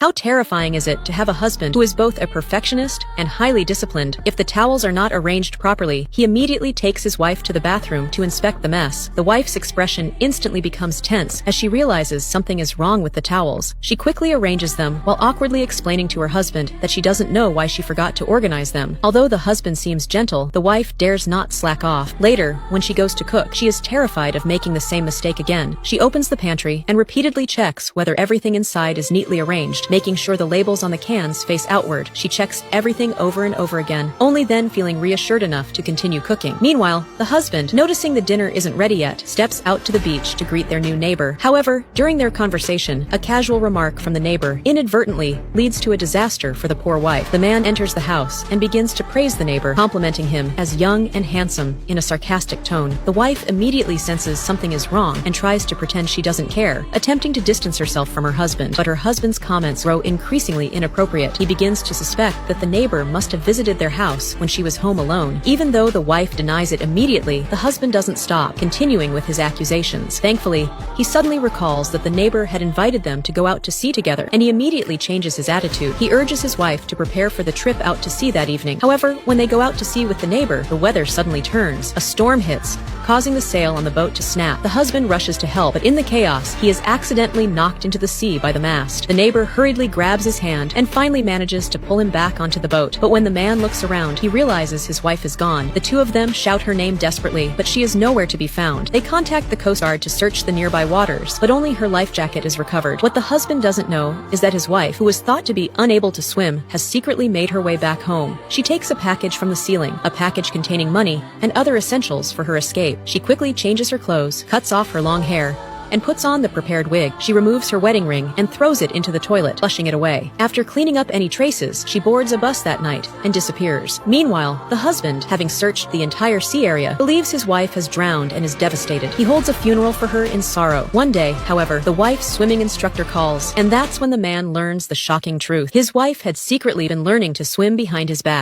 How terrifying is it to have a husband who is both a perfectionist and highly disciplined? If the towels are not arranged properly, he immediately takes his wife to the bathroom to inspect the mess. The wife's expression instantly becomes tense as she realizes something is wrong with the towels. She quickly arranges them while awkwardly explaining to her husband that she doesn't know why she forgot to organize them. Although the husband seems gentle, the wife dares not slack off. Later, when she goes to cook, she is terrified of making the same mistake again. She opens the pantry and repeatedly checks whether everything inside is neatly arranged, making sure the labels on the cans face outward. She checks everything over and over again, only then feeling reassured enough to continue cooking. Meanwhile, the husband, noticing the dinner isn't ready yet, steps out to the beach to greet their new neighbor. However, during their conversation, a casual remark from the neighbor inadvertently leads to a disaster for the poor wife. The man enters the house and begins to praise the neighbor, complimenting him as young and handsome in a sarcastic tone. The wife immediately senses something is wrong and tries to pretend she doesn't care, attempting to distance herself from her husband. But her husband's comments grow increasingly inappropriate. He begins to suspect that the neighbor must have visited their house when she was home alone. Even though the wife denies it immediately, the husband doesn't stop, continuing with his accusations. Thankfully, he suddenly recalls that the neighbor had invited them to go out to sea together, and he immediately changes his attitude. He urges his wife to prepare for the trip out to sea that evening. However, when they go out to sea with the neighbor, the weather suddenly turns. A storm hits, causing the sail on the boat to snap. The husband rushes to help, but in the chaos, he is accidentally knocked into the sea by the mast. The neighbor hurriedly grabs his hand and finally manages to pull him back onto the boat. But when the man looks around, he realizes his wife is gone. The two of them shout her name desperately, but she is nowhere to be found. They contact the Coast Guard to search the nearby waters, but only her life jacket is recovered. What the husband doesn't know is that his wife, who was thought to be unable to swim, has secretly made her way back home. She takes a package from the ceiling, a package containing money and other essentials for her escape. She quickly changes her clothes, cuts off her long hair, and puts on the prepared wig. She removes her wedding ring and throws it into the toilet, flushing it away. After cleaning up any traces, she boards a bus that night and disappears. Meanwhile, the husband, having searched the entire sea area, believes his wife has drowned and is devastated. He holds a funeral for her in sorrow. One day, however, the wife's swimming instructor calls, and that's when the man learns the shocking truth. His wife had secretly been learning to swim behind his back.